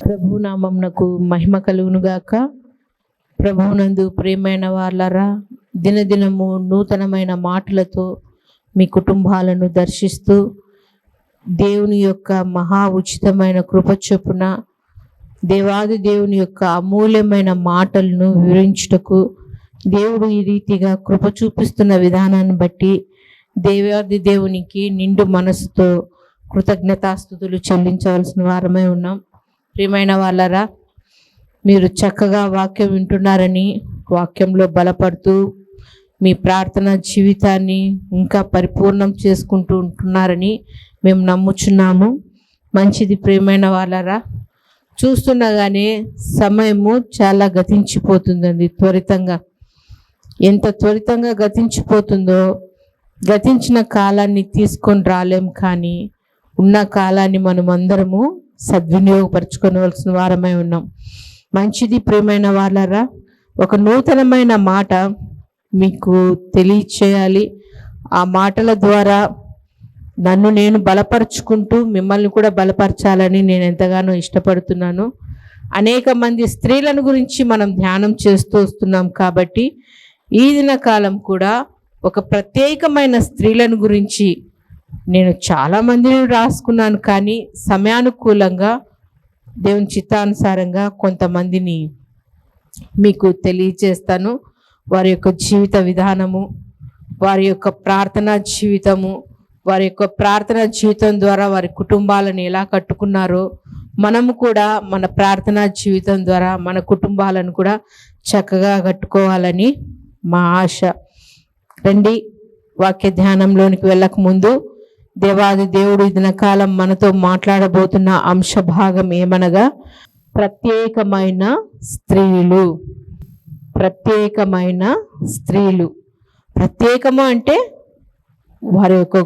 ప్రభునామమునకు మహిమ కలుగునుగాక. ప్రభువునందు ప్రియమైన వాళ్ళరా, దినదినము నూతనమైన మాటలతో మీ కుటుంబాలను దర్శిస్తూ దేవుని యొక్క మహా ఉచితమైన కృప చొప్పున దేవాది దేవుని యొక్క అమూల్యమైన మాటలను వివరించుటకు దేవుడు ఈ రీతిగా కృప చూపిస్తున్న విధానాన్ని బట్టి దేవాది దేవునికి నిండు మనసుతో కృతజ్ఞతాస్తుతులు చెల్లించవలసిన వారమై ఉన్నాం. ప్రియమైన వాళ్ళరా, మీరు చక్కగా వాక్యం వింటున్నారని, వాక్యంలో బలపడుతూ మీ ప్రార్థన జీవితాన్ని ఇంకా పరిపూర్ణం చేసుకుంటూ ఉంటున్నారని మేము నమ్ముచున్నాము. మంచిది. ప్రియమైన వాళ్ళరా, చూస్తుండగానే సమయము చాలా గతించిపోతుందండి. త్వరితంగా ఎంత త్వరితంగా గతించిపోతుందో, గతించిన కాలాన్ని తీసుకొని రాలేం, కానీ ఉన్న కాలాన్ని మనం అందరము సద్వినియోగపరచుకోవలసిన వారమై ఉన్నాం. మంచిది. ప్రియమైన వాళ్ళరా, ఒక నూతనమైన మాట మీకు తెలియచేయాలి. ఆ మాటల ద్వారా నన్ను నేను బలపరుచుకుంటూ మిమ్మల్ని కూడా బలపరచాలని నేను ఎంతగానో ఇష్టపడుతున్నాను. అనేక మంది స్త్రీలను గురించి మనం ధ్యానం చేస్తూ వస్తున్నాం కాబట్టి ఈ దిన కాలం కూడా ఒక ప్రత్యేకమైన స్త్రీలను గురించి నేను చాలామందిని రాసుకున్నాను, కానీ సమయానుకూలంగా దేవుని చిత్తానుసారంగా కొంతమందిని మీకు తెలియజేస్తాను. వారి యొక్క జీవిత విధానము, వారి యొక్క ప్రార్థనా జీవితము, వారి యొక్క ప్రార్థనా జీవితం ద్వారా వారి కుటుంబాలను ఎలా కట్టుకున్నారో మనము కూడా మన ప్రార్థనా జీవితం ద్వారా మన కుటుంబాలను కూడా చక్కగా కట్టుకోవాలని మా ఆశ. రండి, వాక్య ధ్యానంలోనికి వెళ్ళక ముందు దేవాది దేవుడు ఈ దినకాలం మనతో మాట్లాడబోతున్న అంశ భాగం ఏమనగా ప్రత్యేకమైన స్త్రీలు. ప్రత్యేకమైన స్త్రీలు. ప్రత్యేకము అంటే వారి యొక్క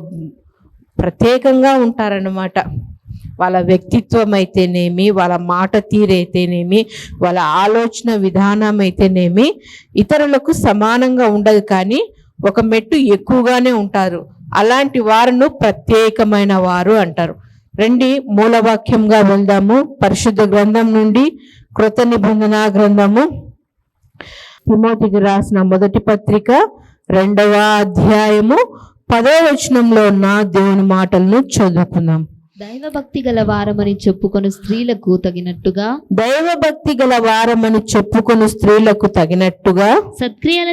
ప్రత్యేకంగా ఉంటారన్నమాట. వాళ్ళ వ్యక్తిత్వం అయితేనేమి, వాళ్ళ మాట తీరైతేనేమి, వాళ్ళ ఆలోచన విధానం అయితేనేమి ఇతరులకు సమానంగా ఉండదు, కానీ ఒక మెట్టు ఎక్కువగానే ఉంటారు. అలాంటి వారును ప్రత్యేకమైన వారు అంటారు. రండి, మూలవాక్యంగా వెళ్దాము. పరిశుద్ధ గ్రంథం నుండి కృత నిబంధన గ్రంథము, తిమోతికి రాసిన మొదటి పత్రిక 2వ అధ్యాయము 10వ వచనంలో ఉన్న దేవుని మాటలను చదువుకుందాం. దైవభక్తి గల వారమని చెప్పుకొని స్త్రీలకు తగినట్టుగా, దైవభక్తి గల వారమని చెప్పుకొని స్త్రీలకు తగినట్టుగా సత్క్రియల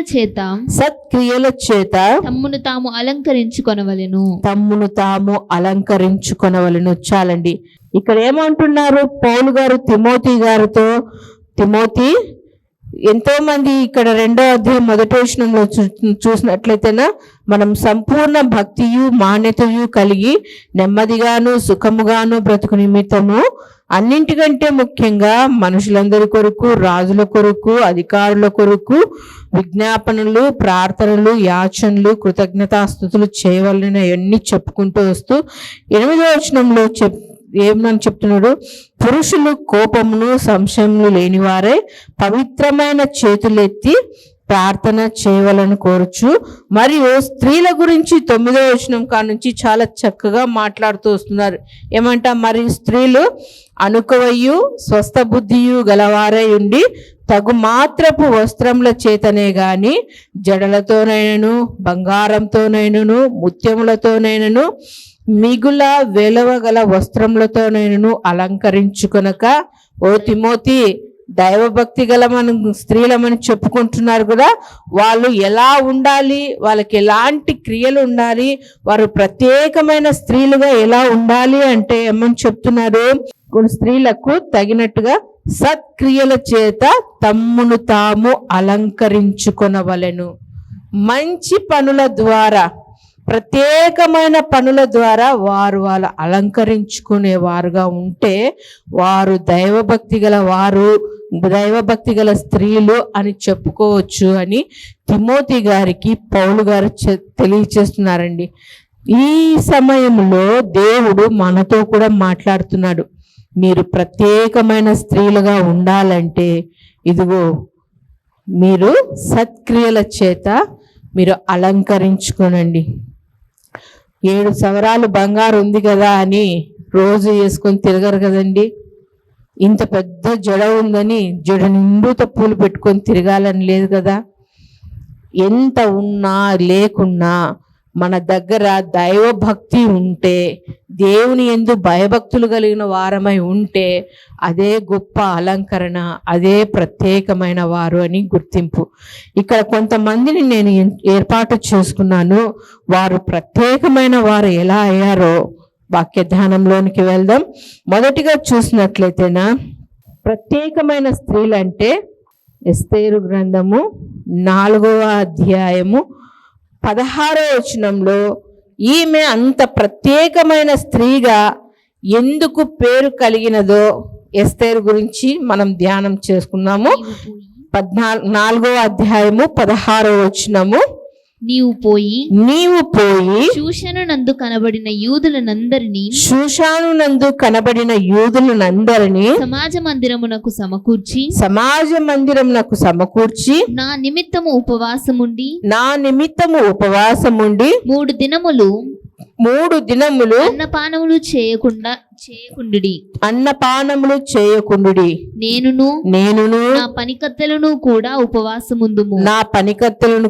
చేత తమ్మును తాము అలంకరించుకొనవలెను. తమ్మును తాము అలంకరించుకొనవలెను. చాలండి. ఇక్కడ ఏమంటున్నారు పౌలు గారు తిమోతి గారితో? తిమోతి, ఎంతో మంది ఇక్కడ 2వ అధ్యాయం 1వ వచనంలో చూసినట్లయితేనా మనం సంపూర్ణ భక్తియు మాన్యతయు కలిగి నెమ్మదిగాను సుఖముగాను బ్రతుకు నిమిత్తము, అన్నింటికంటే ముఖ్యంగా మనుషులందరి కొరకు, రాజుల కొరకు, అధికారుల కొరకు విజ్ఞాపనలు, ప్రార్థనలు, యాచనలు, కృతజ్ఞతాస్తుతులు చేయవలన అన్ని చెప్పుకుంటూ వస్తూ 8వ వచనంలో ఏమని చెప్తున్నాడు? పురుషులు కోపమును సంశయములు లేనివారే పవిత్రమైన చేతులెత్తి ప్రార్థన చేయవలని కోరుచు. మరియు స్త్రీల గురించి 9వ వచనం కానుంచి చాలా చక్కగా మాట్లాడుతూ వస్తున్నారు. ఏమంట? మరియు స్త్రీలు అనుకవయు స్వస్థ బుద్ధియు గలవారై ఉండి తగు మాత్రపు వస్త్రముల చేతనే గాని జడలతోనైనను బంగారంతోనైనను ముత్యములతోనైనను మిగుల వెలవగల వస్త్రములతోనైనను అలంకరించుకొనక. ఓ తిమోతి, దైవభక్తి గల మనం స్త్రీలమని చెప్పుకుంటున్నారు కదా, వాళ్ళు ఎలా ఉండాలి, వాళ్ళకి ఎలాంటి క్రియలు ఉండాలి, వారు ప్రత్యేకమైన స్త్రీలుగా ఎలా ఉండాలి అంటే ఏమని చెప్తున్నారు? స్త్రీలకు తగినట్టుగా సత్క్రియల చేత తమ్మును తాము అలంకరించుకొనవలెను. మంచి పనుల ద్వారా, ప్రత్యేకమైన పనుల ద్వారా వాళ్ళు అలంకరించుకునేవారుగా ఉంటే వారు దైవభక్తి గల వారు, దైవభక్తి గల స్త్రీలు అని చెప్పుకోవచ్చు అని తిమోతి గారికి పౌలు గారు తెలియచేస్తున్నారండి. ఈ సమయంలో దేవుడు మనతో కూడా మాట్లాడుతున్నాడు. మీరు ప్రత్యేకమైన స్త్రీలుగా ఉండాలంటే ఇదిగో మీరు సత్క్రియల చేత మీరు అలంకరించుకోనండి. 7 సవరాలు బంగారు ఉంది కదా అని రోజు వేసుకొని తిరగరు కదండి. ఇంత పెద్ద జడ ఉందని జడ నిండుతో పూలు పెట్టుకొని తిరగాలని లేదు కదా. ఎంత ఉన్నా లేకున్నా మన దగ్గర దైవభక్తి ఉంటే, దేవుని యందు భయభక్తులు కలిగిన వారమై ఉంటే అదే గొప్ప అలంకరణ, అదే ప్రత్యేకమైన వారు అని గుర్తింపు. ఇక్కడ కొంతమందిని నేను ఏర్పాటు చేసుకున్నాను. వారు ప్రత్యేకమైన వారు ఎలా అయ్యారో వాక్య ధ్యానంలోనికి వెళ్దాం. మొదటిగా చూసినట్లయితేనా, ప్రత్యేకమైన స్త్రీలంటే ఎస్తేరు గ్రంథము 4వ అధ్యాయము 16వ వచనంలో ఈమె అంత ప్రత్యేకమైన స్త్రీగా ఎందుకు పేరు కలిగినదో ఎస్తేరు గురించి మనం ధ్యానం చేసుకున్నాము. 4వ అధ్యాయము 16వ వచనము, నీవు పోయి శూషాను నందు కనబడిన యూదులనందరినీ సమాజ మందిరమునకు సమకూర్చి నా నిమిత్తము ఉపవాసముండి 3 దినములు అన్నపానములు చేయకుండుడి. నేనును నా పనికత్తెలను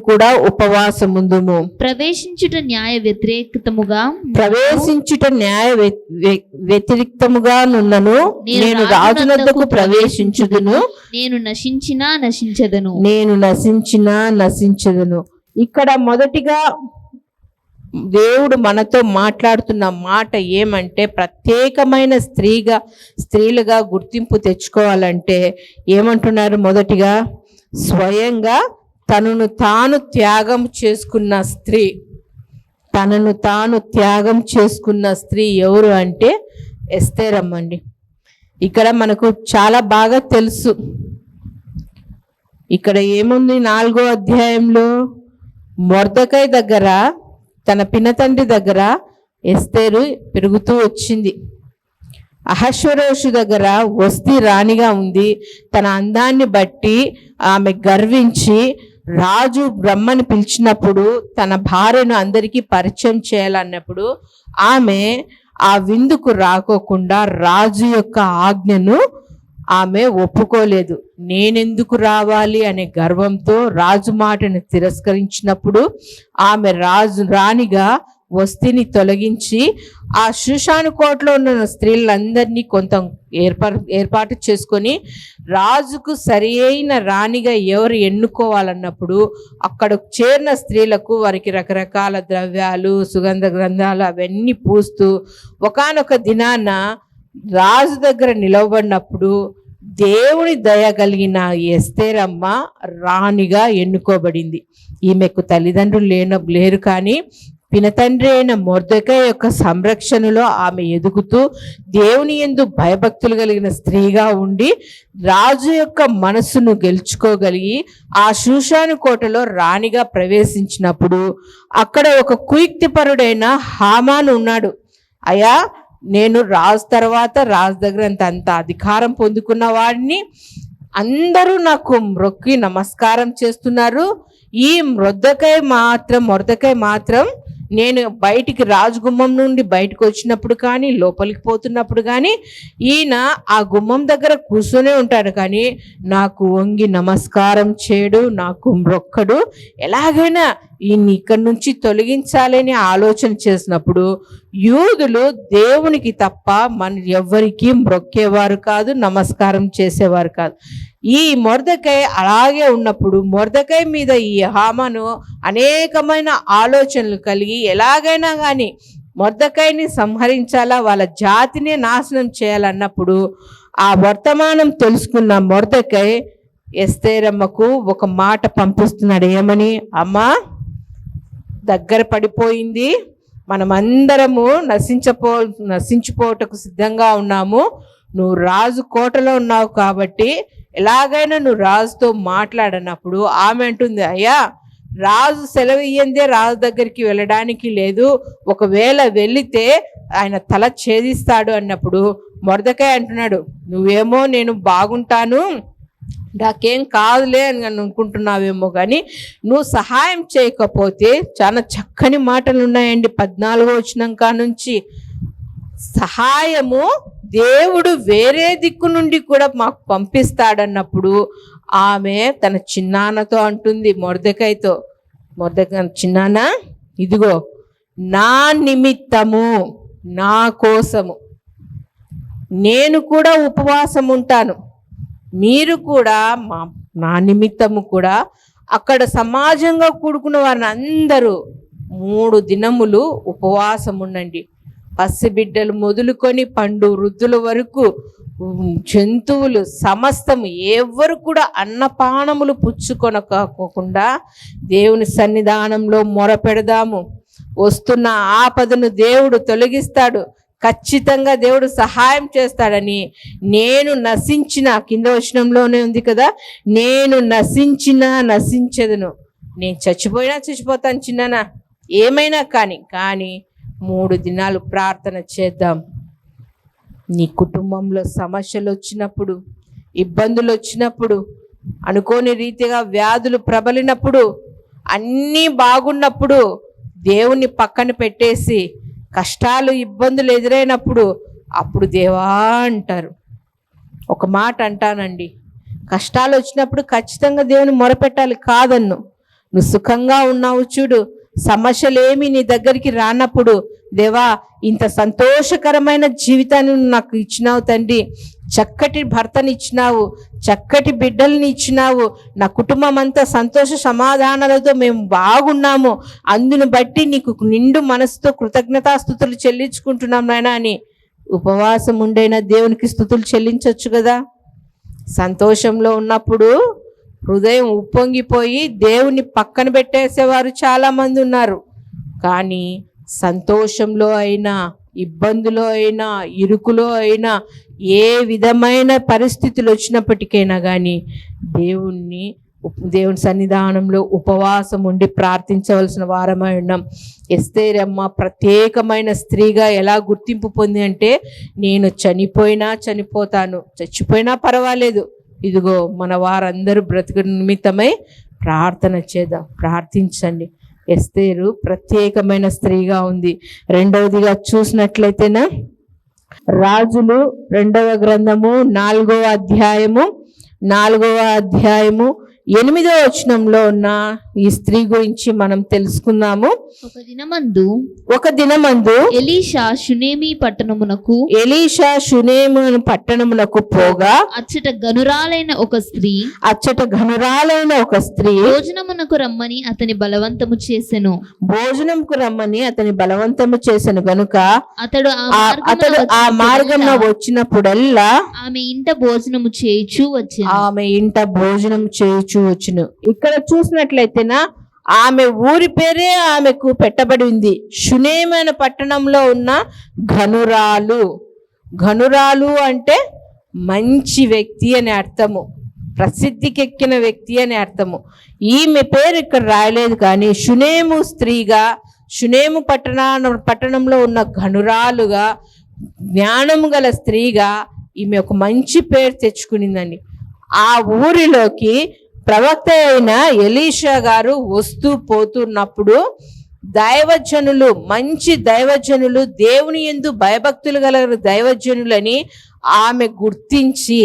కూడా ఉపవాసముందుము. ప్రవేశించుట న్యాయ వ్యతిరేక్తముగా నున్నను. నేను రాజునద్దకు ప్రవేశించుదును. నేను నశించినా నశించదును. ఇక్కడ మొదటిగా దేవుడు మనతో మాట్లాడుతున్న మాట ఏమంటే, ప్రత్యేకమైన స్త్రీలుగా గుర్తింపు తెచ్చుకోవాలంటే ఏమంటున్నారు? మొదటిగా స్వయంగా తనను తాను త్యాగం చేసుకున్న స్త్రీ ఎవరు అంటే ఎస్తేరమ్మండి. ఇక్కడ మనకు చాలా బాగా తెలుసు. ఇక్కడ ఏముంది? 4వ అధ్యాయంలో మొర్దెకై దగ్గర, తన పినతండ్రి దగ్గర ఎస్తేరు పెరుగుతూ వచ్చింది. అహష్వేరోషు దగ్గర వస్తీ రాణిగా ఉంది. తన అందాన్ని బట్టి ఆమె గర్వించి రాజు బ్రహ్మని పిలిచినప్పుడు తన భార్యను అందరికీ పరిచయం చేయాలన్నప్పుడు ఆమె ఆ విందుకు రాకోకుండా రాజు యొక్క ఆజ్ఞను ఆమె ఒప్పుకోలేదు. నేనెందుకు రావాలి అనే గర్వంతో రాజు మాటను తిరస్కరించినప్పుడు ఆమె రాణిగా వస్తిని తొలగించి ఆ శూషాను కోటలో ఉన్న స్త్రీలందరినీ కొంత ఏర్పాటు చేసుకొని రాజుకు సరి అయిన రాణిగా ఎవరు ఎన్నుకోవాలన్నప్పుడు అక్కడ చేరిన స్త్రీలకు వారికి రకరకాల ద్రవ్యాలు, సుగంధ గ్రంథాలు అవన్నీ పూస్తూ ఒకానొక దినాన రాజు దగ్గర నిలవబడినప్పుడు దేవుని దయ కలిగిన ఎస్తేరమ్మ రాణిగా ఎన్నుకోబడింది. ఈమెకు తల్లిదండ్రులు లేరు, కానీ పినతండ్రి అయిన మొర్దెకై యొక్క సంరక్షణలో ఆమె ఎదుగుతూ దేవుని యందు భయభక్తులు కలిగిన స్త్రీగా ఉండి రాజు యొక్క మనస్సును గెలుచుకోగలిగి ఆ శూషాను కోటలో రాణిగా ప్రవేశించినప్పుడు అక్కడ ఒక కుయుక్తిపరుడైన హామాను ఉన్నాడు. అయ్యా, నేను రాజు తర్వాత రాజు దగ్గర అంత అధికారం పొందుకున్న వాడిని, అందరూ నాకు మొక్కి నమస్కారం చేస్తున్నారు. ఈ మొర్దెకై మాత్రం నేను బయటికి రాజగుమ్మం నుండి బయటకు వచ్చినప్పుడు కానీ లోపలికి పోతున్నప్పుడు కానీ ఈయన ఆ గుమ్మం దగ్గర కూర్చొనే ఉంటాడు, కానీ నాకు వంగి నమస్కారం చేయడు, నాకు మొక్కడు. ఎలాగైనా ఈయన ఇక్కడి నుంచి తొలగించాలని ఆలోచన చేసినప్పుడు యూదులు దేవునికి తప్ప ఎవ్వరికి మొక్కేవారు కాదు, నమస్కారం చేసేవారు కాదు. ఈ మొర్దెకై అలాగే ఉన్నప్పుడు మొర్దెకై మీద ఈ హామాను అనేకమైన ఆలోచనలు కలిగి ఎలాగైనా కానీ మొర్దెకైని సంహరించాలా, వాళ్ళ జాతిని నాశనం చేయాలన్నప్పుడు ఆ వర్తమానం తెలుసుకున్న మొర్దెకై ఎస్తేరమ్మకు ఒక మాట పంపిస్తున్నాడు. ఏమని? అమ్మా, దగ్గర పడిపోయింది, మనమందరము నశించిపోవటకు సిద్ధంగా ఉన్నాము. నువ్వు రాజు కోటలో ఉన్నావు కాబట్టి ఎలాగైనా నువ్వు రాజుతో మాట్లాడనప్పుడు ఆమె అంటుంది, అయ్యా, రాజు సెలవు ఇయ్యందే రాజు దగ్గరికి వెళ్ళడానికి లేదు, ఒకవేళ వెళితే ఆయన తల ఛేదిస్తాడు అన్నప్పుడు మొర్దెకై అంటున్నాడు, నువ్వేమో నేను బాగుంటాను, నాకేం కాదులే అని అనుకుంటున్నావేమో, కానీ నువ్వు సహాయం చేయకపోతే, చాలా చక్కని మాటలు ఉన్నాయండి 14వ వచనం నుంచి, సహాయము దేవుడు వేరే దిక్కు నుండి కూడా మాకు పంపిస్తాడన్నప్పుడు ఆమె తన చిన్నాన్నతో అంటుంది, మొర్దెకైతో, చిన్నాన్న ఇదిగో నా నిమిత్తము, నా కోసము నేను కూడా ఉపవాసం ఉంటాను, మీరు కూడా నా నిమిత్తము కూడా అక్కడ సమాజంగా కూడుకున్న వారిని అందరూ 3 దినములు ఉపవాసం ఉండండి. పసిబిడ్డలు మొదలుకొని పండు వృద్ధుల వరకు, జంతువులు సమస్తము ఎవరు కూడా అన్నపానములు పుచ్చుకొనకుండా దేవుని సన్నిధానంలో మొరపెడదాము. వస్తున్న ఆపదను దేవుడు తొలగిస్తాడు. ఖచ్చితంగా దేవుడు సహాయం చేస్తాడని, నేను నశించిన, కింద వచనంలోనే ఉంది కదా, నేను నశించెదను. నేను చచ్చిపోతాను చిన్ననా, ఏమైనా కానీ 3 దినాలు ప్రార్థన చేద్దాం. నీ కుటుంబంలో సమస్యలు వచ్చినప్పుడు, ఇబ్బందులు వచ్చినప్పుడు, అనుకోని రీతిగా వ్యాధులు ప్రబలినప్పుడు, అన్నీ బాగున్నప్పుడు దేవుని పక్కన పెట్టేసి కష్టాలు ఇబ్బందులు ఎదురైనప్పుడు అప్పుడు దేవా అంటారు. ఒక మాట అంటానండి, కష్టాలు వచ్చినప్పుడు ఖచ్చితంగా దేవుని మొరపెట్టాలి కాదన్ను. నువ్వు సుఖంగా ఉన్నావు చూడు, సమస్యలు ఏమి నీ దగ్గరికి రానప్పుడు, దేవా ఇంత సంతోషకరమైన జీవితాన్ని నాకు ఇచ్చినావు తండ్రి, చక్కటి భర్తని ఇచ్చినావు, చక్కటి బిడ్డల్ని ఇచ్చినావు, నా కుటుంబం అంతా సంతోష సమాధానాలతో మేము బాగున్నాము, అందును బట్టి నీకు నిండు మనసుతో కృతజ్ఞతాస్తుతులు చెల్లించుకుంటున్నాం నాయనా అని ఉపవాసం ఉండైనా దేవునికి స్తుతులు చెల్లించవచ్చు కదా. సంతోషంలో ఉన్నప్పుడు హృదయం ఉప్పొంగిపోయి దేవుని పక్కన పెట్టేసేవారు చాలామంది ఉన్నారు. కానీ సంతోషంలో అయినా, ఇబ్బందులో అయినా, ఇరుకులో అయినా, ఏ విధమైన పరిస్థితులు వచ్చినప్పటికైనా కానీ దేవుని సన్నిధానంలో ఉపవాసం ఉండి ప్రార్థించవలసిన వారమై ఉన్నాం. ఎస్తేరమ్మ ప్రత్యేకమైన స్త్రీగా ఎలా గుర్తింపు పొంది అంటే, నేను చనిపోతాను, చచ్చిపోయినా పర్వాలేదు, ఇదిగో మన వారందరూ బ్రతుకు నిమిత్తమై ప్రార్థన చేద్దాం, ప్రార్థించండి. ఎస్తేరు ప్రత్యేకమైన స్త్రీగా ఉంది. రెండవదిగా చూసినట్లయితేనా, రాజులు 2వ గ్రంథము 4వ అధ్యాయము 8వ వచనంలో ఉన్న ఈ స్త్రీ గురించి మనం తెలుసుకుందాము. ఒక దినమందు ఎలీషా షునేమి పట్టణమునకు పోగా అచ్చట గనురాలైన ఒక స్త్రీ భోజనమునకు రమ్మని అతని బలవంతము చేసెను గనుక అతడు ఆ మార్గంలో వచ్చినప్పుడల్లా ఆమె ఇంట భోజనము చేయుచు వచ్చును. ఇక్కడ చూసినట్లయితేనా, ఆమె ఊరి పేరే ఆమెకు పెట్టబడి ఉంది. షునేమైన పట్టణంలో ఉన్న ఘనురాలు అంటే మంచి వ్యక్తి అని అర్థము, ప్రసిద్ధికెక్కిన వ్యక్తి అని అర్థము. ఈమె పేరు ఇక్కడ రాయలేదు, కానీ షునేము స్త్రీగా, షునేము పట్టణంలో ఉన్న ఘనురాలుగా, జ్ఞానము గల స్త్రీగా ఈమె ఒక మంచి పేరు తెచ్చుకునిందండి. ఆ ఊరిలోకి ప్రవక్త అయిన ఎలీషా గారు వస్తూ పోతున్నప్పుడు మంచి దైవజనులు, దేవుని యందు భయభక్తులు గల దైవజనులని ఆమె గుర్తించి,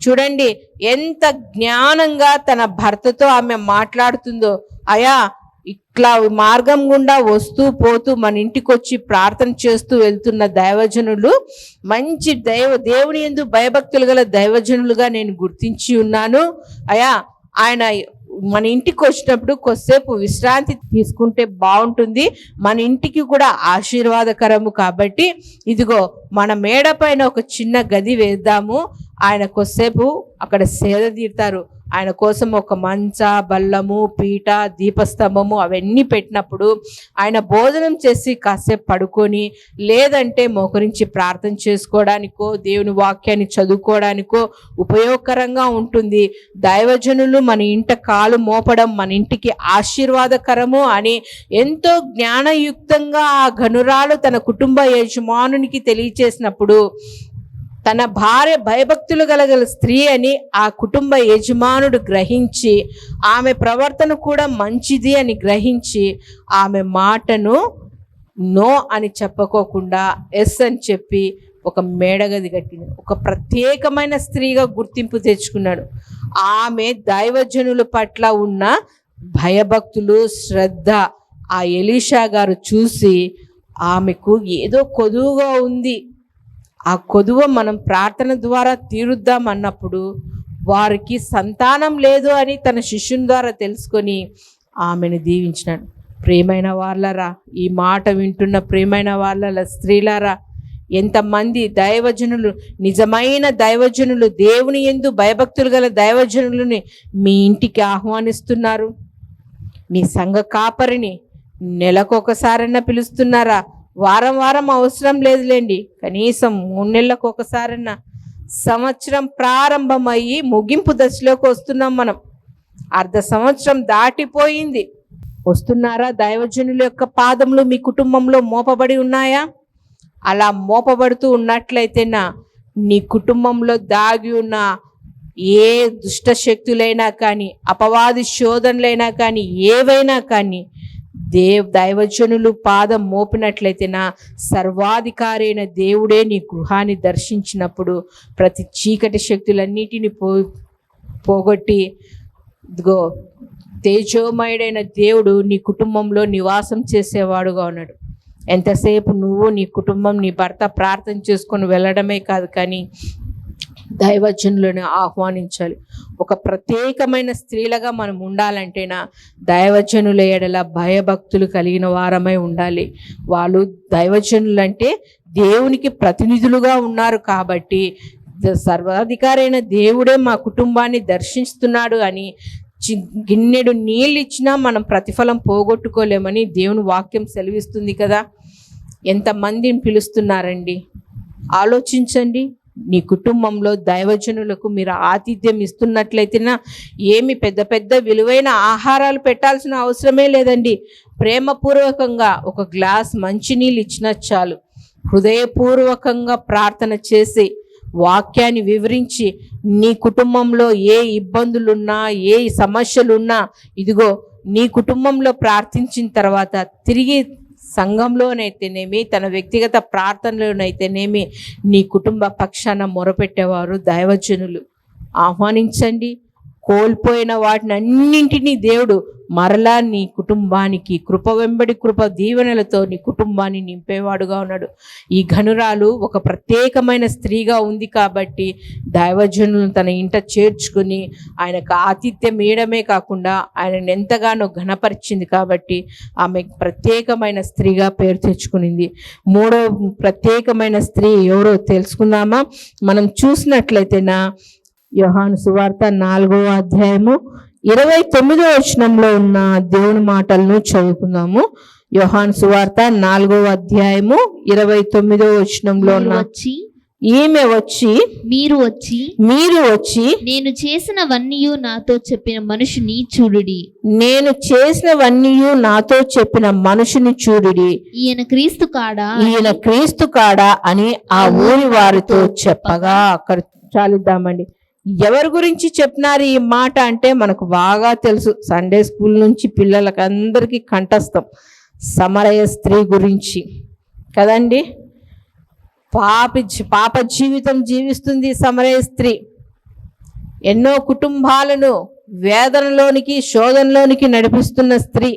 చూడండి ఎంత జ్ఞానంగా తన భర్తతో ఆమె మాట్లాడుతుందో. అయా, ఇట్లా మార్గం గుండా వస్తూ పోతూ మన ఇంటికి వచ్చి ప్రార్థన చేస్తూ వెళ్తున్న దైవజనులు మంచి దేవుని యందు భయభక్తులు గల దైవజనులుగా నేను గుర్తించి ఉన్నాను. అయా, ఆయన మన ఇంటికి వచ్చినప్పుడు కొద్దిసేపు విశ్రాంతి తీసుకుంటే బాగుంటుంది, మన ఇంటికి కూడా ఆశీర్వాదకరము. కాబట్టి ఇదిగో మన మేడ పైన ఒక చిన్న గది వేద్దాము, ఆయన కొద్దిసేపు అక్కడ సేద తీరుతారు. ఆయన కోసం ఒక మంచ, బల్లము, పీట, దీపస్తంభము అవన్నీ పెట్టినప్పుడు ఆయన భోజనం చేసి కాసేపు పడుకొని, లేదంటే మోకరించి ప్రార్థన చేసుకోవడానికో, దేవుని వాక్యాన్ని చదువుకోవడానికో ఉపయోగకరంగా ఉంటుంది. దైవజనులు మన ఇంట కాలు మోపడం మన ఇంటికి ఆశీర్వాదకరము అని ఎంతో జ్ఞానయుక్తంగా ఆ ఘనురాలు తన కుటుంబ యజమానునికి తెలియచేసినప్పుడు, తన భార్య భయభక్తులు గల స్త్రీ అని ఆ కుటుంబ యజమానుడు గ్రహించి, ఆమె ప్రవర్తన కూడా మంచిది అని గ్రహించి, ఆమె మాటను నో అని చెప్పుకోకుండా ఎస్ అని చెప్పి ఒక మేడగది కట్టింది. ఒక ప్రత్యేకమైన స్త్రీగా గుర్తింపు తెచ్చుకున్నాడు. ఆమె దైవజనుల పట్ల ఉన్న భయభక్తులు, శ్రద్ధ ఆ ఎలీషా గారు చూసి ఆమెకు ఏదో కొదువుగా ఉంది, ఆ కొదువ మనం ప్రార్థన ద్వారా తీరుద్దాం అన్నప్పుడు వారికి సంతానం లేదు అని తన శిష్యుని ద్వారా తెలుసుకొని ఆమెను దీవించినాడు. ప్రియమైన వాళ్ళరా, ఈ మాట వింటున్న ప్రియమైన వాళ్ళ స్త్రీలారా, ఎంతమంది దైవజనులు, నిజమైన దైవజనులు, దేవుని యందు భయభక్తులు గల దైవజనులని మీ ఇంటికి ఆహ్వానిస్తున్నారు? మీ సంఘ కాపరిని నెలకొకసారన్నా పిలుస్తున్నారా? వారం వారం అవసరం లేదులేండి, కనీసం 3 నెలలకు ఒకసారన్నా. సంవత్సరం ప్రారంభమయ్యి ముగింపు దశలోకి వస్తున్నాం మనం. అర్ధ సంవత్సరం దాటిపోయింది. వస్తున్నారా? దైవజనుల యొక్క పాదములు మీ కుటుంబంలో మోపబడి ఉన్నాయా? అలా మోపబడుతూ ఉన్నట్లయితేనా నీ కుటుంబంలో దాగి ఉన్న ఏ దుష్ట శక్తులైనా కానీ, అపవాది శోధనలైనా కానీ, ఏవైనా కానీ దైవజనులు పాదం మోపినట్లయితేనా సర్వాధికారి అయిన దేవుడే నీ గృహాన్ని దర్శించినప్పుడు ప్రతి చీకటి శక్తులన్నిటిని పోగొట్టి ఇదిగో తేజోమయుడైన దేవుడు నీ కుటుంబంలో నివాసం చేసేవాడుగా ఉన్నాడు. ఎంతసేపు నువ్వు, నీ కుటుంబం, నీ భర్త ప్రార్థన చేసుకొని వెళ్ళడమే కాదు, కానీ దైవజనులను ఆహ్వానించాలి. ఒక ప్రత్యేకమైన స్త్రీలుగా మనం ఉండాలంటేనా దైవజనుల ఎడల భయభక్తులు కలిగిన వారమై ఉండాలి. వాళ్ళు దైవజనులు అంటే దేవునికి ప్రతినిధులుగా ఉన్నారు కాబట్టి సర్వాధికారి అయిన దేవుడే మా కుటుంబాన్ని దర్శిస్తున్నాడు అని గిన్నెడు నీళ్ళు ఇచ్చినా మనం ప్రతిఫలం పోగొట్టుకోలేమని దేవుని వాక్యం సెలవిస్తుంది కదా. ఎంతమందిని పిలుస్తున్నారండి? ఆలోచించండి. నీ కుటుంబంలో దైవజనులకు మీరు ఆతిథ్యం ఇస్తున్నట్లయితేనా ఏమి పెద్ద పెద్ద విలువైన ఆహారాలు పెట్టాల్సిన అవసరమే లేదండి. ప్రేమపూర్వకంగా ఒక గ్లాస్ మంచినీళ్ళు ఇచ్చినా చాలు. హృదయపూర్వకంగా ప్రార్థన చేసి వాక్యాన్ని వివరించి నీ కుటుంబంలో ఏ ఇబ్బందులున్నా, ఏ సమస్యలున్నా ఇదిగో నీ కుటుంబంలో ప్రార్థించిన తర్వాత తిరిగి సంఘంలోనైతేనేమి, తన వ్యక్తిగత ప్రార్థనలోనైతేనేమి నీ కుటుంబ పక్షాన మొరపెట్టేవారు దైవజనులు. ఆహ్వానించండి. కోల్పోయిన వాటిని అన్నింటినీ దేవుడు మరలా నీ కుటుంబానికి కృప వెంబడి కృప దీవెనలతో నీ కుటుంబాన్ని నింపేవాడుగా ఉన్నాడు. ఈ ఘనురాలు ఒక ప్రత్యేకమైన స్త్రీగా ఉంది కాబట్టి దైవజనులను తన ఇంట చేర్చుకుని ఆయనకు ఆతిథ్యం ఇవ్వడమే కాకుండా ఆయనను ఎంతగానో ఘనపరిచింది కాబట్టి ఆమె ప్రత్యేకమైన స్త్రీగా పేరు తెచ్చుకునింది. 3వ ప్రత్యేకమైన స్త్రీ ఎవరో తెలుసుకుందామా? మనం చూసినట్లయితేనా యోహాను సువార్త 4వ అధ్యాయము 29వ వచనంలో ఉన్న దేవుని మాటలను చదువుకుందాము. యోహాను సువార్త 4వ అధ్యాయము 29వ వచనంలో ఉన్న ఈమె వచ్చి మీరు వచ్చి నేను చేసినవన్నీ నాతో చెప్పిన మనుషుని చూడుడి. నేను చేసినవన్నీ నాతో చెప్పిన మనుషుని చూడుడి. ఈయన క్రీస్తు కాడా అని ఆ ఊరి వారితో చెప్పగా. అక్కడ చాలిద్దామండి. ఎవరి గురించి చెప్పినారు ఈ మాట అంటే మనకు బాగా తెలుసు. సండే స్కూల్ నుంచి పిల్లలకి అందరికీ కంఠస్థం. సమరయ స్త్రీ గురించి కదండి. పాప జీవితం జీవిస్తుంది సమరయ స్త్రీ. ఎన్నో కుటుంబాలను వేదనలోనికి, శోధనలోనికి నడిపిస్తున్న స్త్రీ.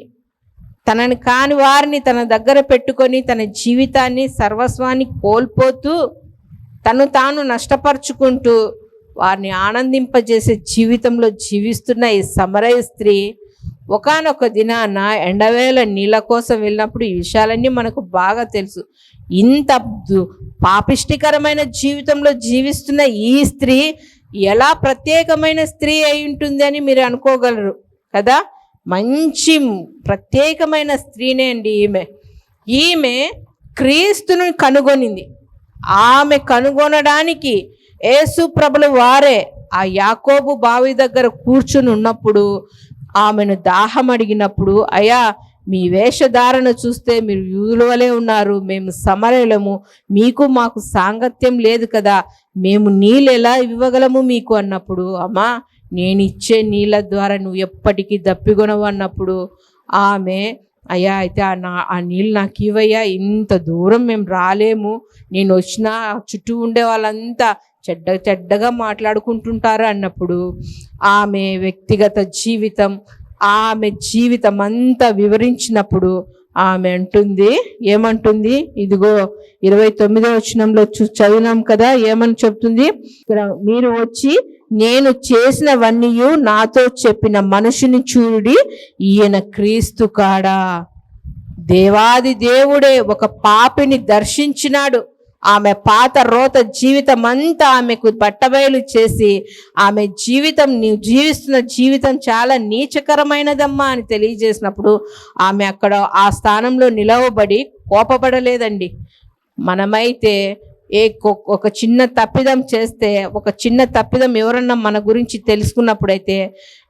తనని కాని వారిని తన దగ్గర పెట్టుకొని తన జీవితాన్ని, సర్వస్వాన్ని కోల్పోతూ తను తాను నష్టపరుచుకుంటూ వారిని ఆనందింపజేసే జీవితంలో జీవిస్తున్న ఈ సమరయ స్త్రీ ఒకానొక దినాన ఎండవేళ నీళ్ళ కోసం వెళ్ళినప్పుడు ఈ విషయాలన్నీ మనకు బాగా తెలుసు. ఇంత పాపిష్టికరమైన జీవితంలో జీవిస్తున్న ఈ స్త్రీ ఎలా ప్రత్యేకమైన స్త్రీ అయి ఉంటుంది అని మీరు అనుకోగలరు కదా. మంచి ప్రత్యేకమైన స్త్రీనే అండి ఈమె క్రీస్తును కనుగొనింది. ఆమె కనుగొనడానికి యేసు ప్రభుల వారే ఆ యాకోబు బావి దగ్గర కూర్చుని ఉన్నప్పుడు ఆమెను దాహం అడిగినప్పుడు, అయ్యా మీ వేషధారణ చూస్తే మీరు యూదుల వలె ఉన్నారు, మేము సమరయులము, మీకు మాకు సాంగత్యం లేదు కదా, మేము నీళ్ళు ఎలా ఇవ్వగలము మీకు అన్నప్పుడు, అమ్మా నేను ఇచ్చే నీళ్ళ ద్వారా నువ్వు ఎప్పటికీ దప్పిగొనవు అన్నప్పుడు ఆమె అయ్యా అయితే ఆ నీళ్ళు నాకు ఇవ్వయ్యా, ఇంత దూరం మేము రాలేము, నేను వచ్చినా చుట్టూ ఉండే వాళ్ళంతా చెడ్డగా మాట్లాడుకుంటుంటారు అన్నప్పుడు ఆమె వ్యక్తిగత జీవితం, ఆమె జీవితం అంతా వివరించినప్పుడు ఆమె అంటుంది, ఏమంటుంది? ఇదిగో 29వ వచనంలో చదివినాం కదా, ఏమని చెప్తుంది ఇక్కడ? మీరు వచ్చి నేను చేసినవన్నీ నాతో చెప్పిన మనుషుని చూడి, ఈయన క్రీస్తు కాడా? దేవాది దేవుడే ఒక పాపిని దర్శించినాడు. ఆమె పాత రోత జీవితం అంతా ఆమెకు బట్టబయలు చేసి, ఆమె జీవితం, నీవు జీవిస్తున్న జీవితం చాలా నీచకరమైనదమ్మా అని తెలియజేసినప్పుడు ఆమె అక్కడ ఆ స్థానంలో నిలవబడి కోపపడలేదండి. మనమైతే ఒక చిన్న తప్పిదం చేస్తే, ఒక చిన్న తప్పిదం ఎవరన్నా మన గురించి తెలుసుకున్నప్పుడైతే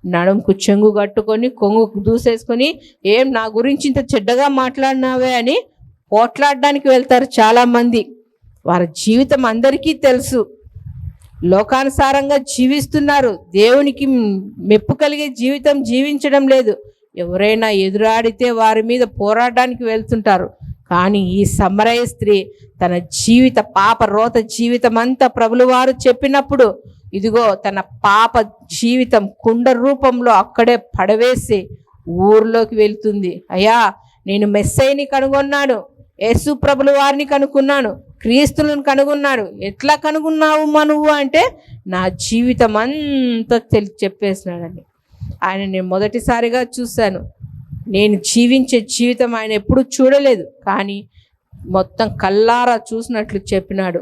నడుముకు చెంగు కట్టుకొని కొంగు దూసేసుకొని, ఏం నా గురించి ఇంత చెడ్డగా మాట్లాడినావే అని పోట్లాడడానికి వెళ్తారు చాలామంది. వారి జీవితం అందరికీ తెలుసు, లోకానుసారంగా జీవిస్తున్నారు, దేవునికి మెప్పు కలిగే జీవితం జీవించడం లేదు. ఎవరైనా ఎదురాడితే వారి మీద పోరాడడానికి వెళ్తుంటారు. కానీ ఈ సమరయ స్త్రీ తన పాప రోత జీవితం అంతా ప్రభులు వారు చెప్పినప్పుడు, ఇదిగో తన పాప జీవితం కుండ రూపంలో అక్కడే పడవేసి ఊర్లోకి వెళ్తుంది. అయ్యా, నేను మెస్సైని కనుగొన్నాను, యేసు ప్రభులు వారిని కనుక్కున్నాను, క్రీస్తులను కనుగొన్నాడు. ఎట్లా కనుగొన్నావు నువ్వు అంటే, నా జీవితం అంతా చెప్పేసినాడండి. ఆయన నేను మొదటిసారిగా చూశాను. నేను జీవించే జీవితం ఆయన ఎప్పుడు చూడలేదు, కానీ మొత్తం కల్లారా చూసినట్లు చెప్పినాడు.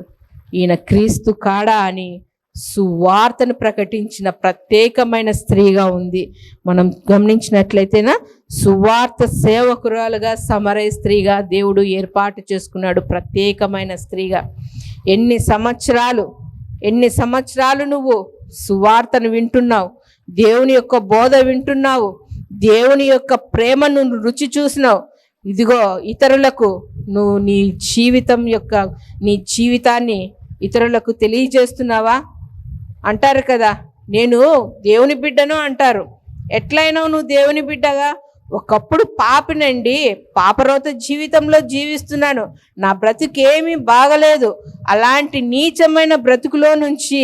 ఈయన క్రీస్తు కాడా అని సువార్తను ప్రకటించిన ప్రత్యేకమైన స్త్రీగా ఉంది. మనం గమనించినట్లయితేనా, సువార్త సేవకురాలుగా సమరయ స్త్రీగా దేవుడు ఏర్పాటు చేసుకున్నాడు, ప్రత్యేకమైన స్త్రీగా. ఎన్ని సంవత్సరాలు నువ్వు సువార్తను వింటున్నావు, దేవుని యొక్క బోధ వింటున్నావు, దేవుని యొక్క ప్రేమను రుచి చూసినావు. ఇదిగో ఇతరులకు నువ్వు నీ జీవితాన్ని ఇతరులకు తెలియజేస్తున్నావా? అంటారు కదా, నేను దేవుని బిడ్డను అంటారు. ఎట్లయినావు నువ్వు దేవుని బిడ్డగా? ఒకప్పుడు పాపినండి, పాపరోత జీవితంలో జీవిస్తున్నాను, నా బ్రతుకేమీ బాగలేదు, అలాంటి నీచమైన బ్రతుకులో నుంచి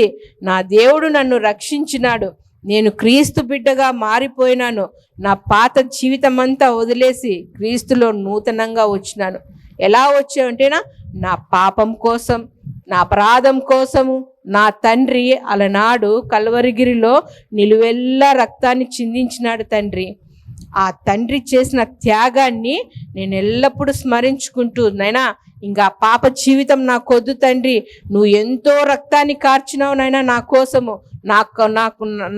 నా దేవుడు నన్ను రక్షించినాడు, నేను క్రీస్తు బిడ్డగా మారిపోయినాను, నా పాత జీవితం అంతా వదిలేసి క్రీస్తులో నూతనంగా వచ్చినాను. ఎలా వచ్చావంటేనా, నా పాపం కోసం, నా అపరాధం కోసము నా తండ్రి అలనాడు కల్వరిగిరిలో నిలువెల్లా రక్తాన్ని చిందించినాడు తండ్రి. ఆ తండ్రి చేసిన త్యాగాన్ని నేను ఎల్లప్పుడూ స్మరించుకుంటూ, నైనా ఇంకా పాప జీవితం నాకొద్దు తండ్రి, నువ్వు ఎంతో రక్తాన్ని కార్చినావు నైనా నా కోసము,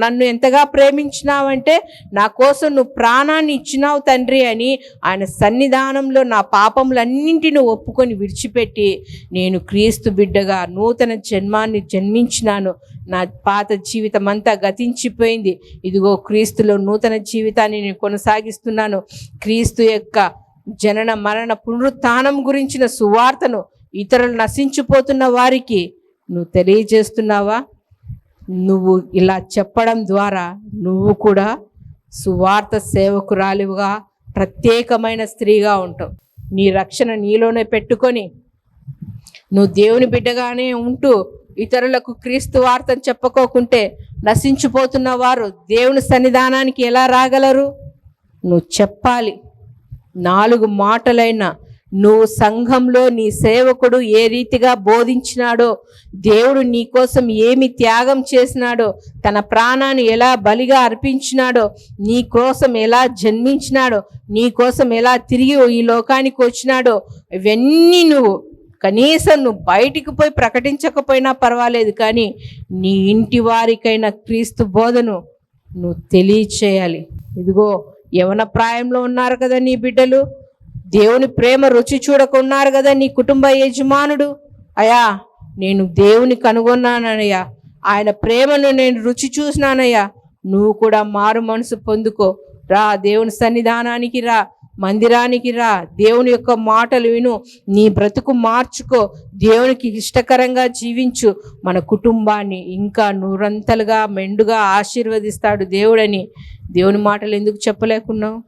నన్ను ఎంతగా ప్రేమించినావంటే నా కోసం నువ్వు ప్రాణాన్ని ఇచ్చినావు తండ్రి అని ఆయన సన్నిధానంలో నా పాపములన్నింటినీ ఒప్పుకొని విడిచిపెట్టి, నేను క్రీస్తు బిడ్డగా నూతన జన్మాన్ని జన్మించినాను, నా పాత జీవితం అంతా గతించిపోయింది, ఇదిగో క్రీస్తులో నూతన జీవితాన్ని నేను కొనసాగిస్తున్నాను. క్రీస్తు యొక్క జనన మరణ పునరుత్థానం గురించిన సువార్తను ఇతరులు నశించిపోతున్న వారికి నువ్వు తెలియజేస్తున్నావా? నువ్వు ఇలా చెప్పడం ద్వారా నువ్వు కూడా సువార్త సేవకురాలిగా, ప్రత్యేకమైన స్త్రీగా ఉంటావు. నీ రక్షణ నీలోనే పెట్టుకొని నువ్వు దేవుని బిడ్డగానే ఉంటూ ఇతరులకు క్రీస్తు వార్తను చెప్పుకోకుంటే నశించిపోతున్న వారు దేవుని సన్నిధానానికి ఎలా రాగలరు? నువ్వు చెప్పాలి. 4 మాటలైనా నువ్వు సంఘంలో నీ సేవకుడు ఏ రీతిగా బోధించినాడో, దేవుడు నీ కోసం ఏమి త్యాగం చేసినాడో, తన ప్రాణాన్ని ఎలా బలిగా అర్పించినాడో, నీ కోసం ఎలా జన్మించినాడో, నీ కోసం ఎలా తిరిగి ఈ లోకానికి వచ్చినాడో, ఇవన్నీ నువ్వు కనీసం నువ్వు బయటికి పోయి ప్రకటించకపోయినా పర్వాలేదు, కానీ నీ ఇంటి వారికైనా క్రీస్తు బోధను నువ్వు తెలియచేయాలి. ఇదిగో యవన ప్రాయంలో ఉన్నారు కదా నీ బిడ్డలు, దేవుని ప్రేమ రుచి చూడకున్నారు కదా నీ కుటుంబ యజమానుడు. అయ్యా, నేను దేవుని కనుగొన్నానయ్యా, ఆయన ప్రేమను నేను రుచి చూసినానయ్యా, నువ్వు కూడా మారు మనసు పొందుకో, రా దేవుని సన్నిధానానికి రా, మందిరానికి రా, దేవుని యొక్క మాటలు విను, నీ బ్రతుకు మార్చుకో, దేవునికి ఇష్టకరంగా జీవించు, మన కుటుంబాన్ని ఇంకా నూరంతలుగా మెండుగా ఆశీర్వదిస్తాడు దేవుడని దేవుని మాటలు ఎందుకు చెప్పలేకున్నావు?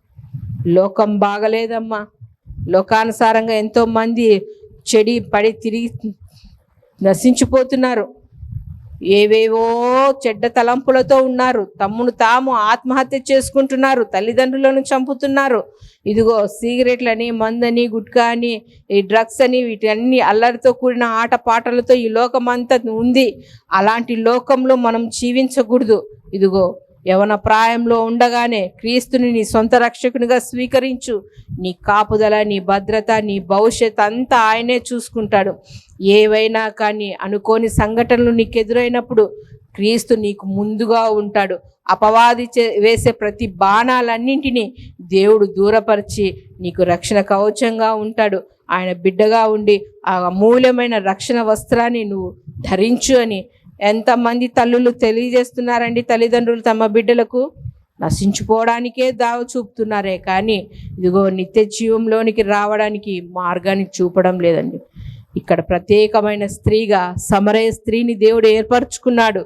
లోకం బాగలేదమ్మా. లోకానుసారంగా ఎంతో మంది చెడి పడి తిరిగి నశించిపోతున్నారు. ఏవేవో చెడ్డ తలంపులతో ఉన్నారు. తమ్మును తాము ఆత్మహత్య చేసుకుంటున్నారు. తల్లిదండ్రులను చంపుతున్నారు. ఇదిగో సిగరెట్లని, మందని, గుట్కా అని, ఈ డ్రగ్స్ అని, వీటన్ని అల్లరితో కూడిన ఆటపాటలతో ఈ లోకమంతా ఉంది. అలాంటి లోకంలో మనం జీవించకూడదు. ఇదిగో యవన ప్రాయంలో ఉండగానే క్రీస్తుని నీ సొంత రక్షకునిగా స్వీకరించు. నీ కాపుదల, నీ భద్రత, నీ భవిష్యత్ అంతా ఆయనే చూసుకుంటాడు. ఏవైనా కానీ అనుకోని సంఘటనలు నీకు ఎదురైనప్పుడు క్రీస్తు నీకు ముందుగా ఉంటాడు. అపవాది వేసే ప్రతి బాణాలన్నింటినీ దేవుడు దూరపరిచి నీకు రక్షణ కవచంగా ఉంటాడు. ఆయన బిడ్డగా ఉండి ఆ అమూల్యమైన రక్షణ వస్త్రాన్ని నువ్వు ధరించు అని ఎంతమంది తల్లులు తెలియజేస్తున్నారండి. తల్లిదండ్రులు తమ బిడ్డలకు నశించిపోవడానికే దావ చూపుతున్నారే కానీ ఇదిగో నిత్య జీవంలోనికి రావడానికి మార్గాన్ని చూపడం లేదండి. ఇక్కడ ప్రత్యేకమైన స్త్రీగా సమరయ స్త్రీని దేవుడు ఏర్పరచుకున్నాడు.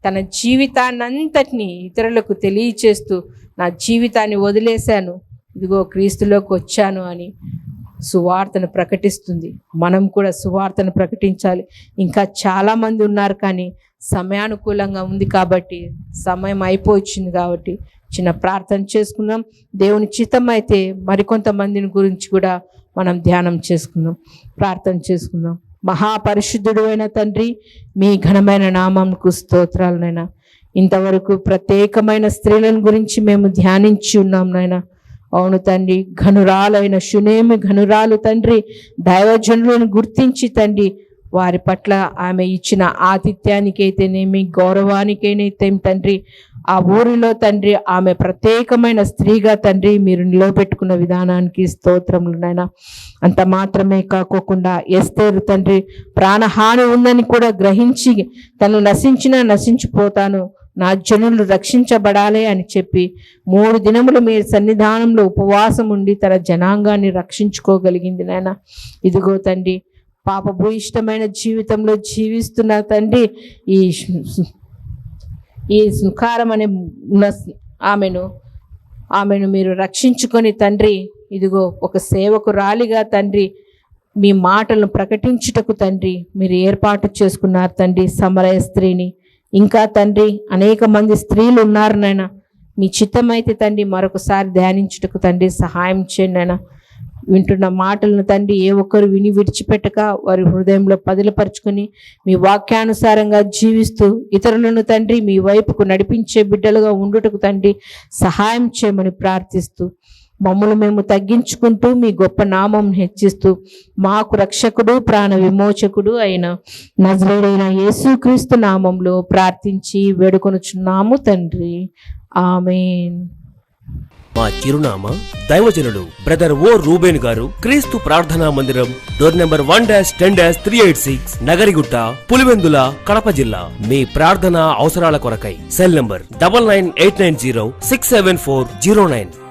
తన జీవితాన్నంతటినీ ఇతరులకు తెలియచేస్తూ నా జీవితాన్ని వదిలేశాను, ఇదిగో క్రీస్తులోకి వచ్చాను అని సువార్తను ప్రకటిస్తుంది. మనం కూడా సువార్తను ప్రకటించాలి. ఇంకా చాలామంది ఉన్నారు కానీ సమయానుకూలంగా ఉంది కాబట్టి, సమయం అయిపోయింది కాబట్టి చిన్న ప్రార్థన చేసుకుందాం. దేవుని చిత్తం అయితే మరికొంతమందిని గురించి కూడా మనం ధ్యానం చేసుకుందాం, ప్రార్థన చేసుకుందాం. మహాపరిశుద్ధుడు అయిన తండ్రి, మీ ఘనమైన నామంకు స్తోత్రాలు నాయన. ఇంతవరకు ప్రత్యేకమైన స్త్రీలను గురించి మేము ధ్యానించి ఉన్నాం నాయన. అవును తండ్రి, ఘనురాలైన షునేమి ఘనురాలు తండ్రి, దైవజనులను గుర్తించి తండ్రి వారి పట్ల ఆమె ఇచ్చిన ఆతిథ్యానికైతేనేమి, గౌరవానికైతే తండ్రి ఆ ఊరిలో తండ్రి ఆమె ప్రత్యేకమైన స్త్రీగా తండ్రి మీరు నిలవబెట్టుకున్న విధానానికి స్తోత్రములు నాయన. అంత మాత్రమే కాకోకుండా ఎస్తేరు తండ్రి ప్రాణహాని ఉందని కూడా గ్రహించి తను నశించిపోతాను, నా జనులు రక్షించబడాలి అని చెప్పి 3 దినములు మీ సన్నిధానంలో ఉపవాసం ఉండి తన జనాంగాన్ని రక్షించుకోగలిగింది నాయన. ఇదిగో తండ్రి పాపభూయిష్టమైన జీవితంలో జీవిస్తున్న తండ్రి ఈ సుకారం అనే ఆమెను మీరు రక్షించుకొని తండ్రి ఇదిగో ఒక సేవకురాలిగా తండ్రి మీ మాటలను ప్రకటించుటకు తండ్రి మీరు ఏర్పాటు చేసుకున్నారు తండ్రి సమరయ స్త్రీని. ఇంకా తండ్రి అనేక మంది స్త్రీలు ఉన్నారు నాయన. మీ చిత్తమైతే తండ్రి మరొకసారి ధ్యానించుటకు తండ్రి సహాయం చేయండి నాయన. వింటున్న మాటలను తండ్రి ఏ ఒక్కరు విని విడిచిపెట్టక వారి హృదయంలో పదిలపరుచుకొని మీ వాక్యానుసారంగా జీవిస్తూ ఇతరులను తండ్రి మీ వైపుకు నడిపించే బిడ్డలుగా ఉండుటకు తండ్రి సహాయం చేయమని ప్రార్థిస్తూ మమ్మల్ని మేము తగ్గించుకుంటూ మీ గొప్ప నామం హెచ్చిస్తూ మాకు రక్షకుడు ప్రాణ విమోచకుడు అయిన నజరేయుడైన యేసుక్రీస్తు నామంలో ప్రార్థించి వేడుకొనుచున్నాము తండ్రి, ఆమేన్. మా చిరునామా దైవజనులు బ్రదర్ ఓ రూబేన్ గారు, క్రీస్తు ప్రార్థనా మందిరం, డోర్ నెంబర్ 1-10-386, నగరిగుట్ట, పులివెందుల, కడప జిల్లా. మీ ప్రార్థనా అవసరాల కొరకై సెల్ నంబర్ 9989067409.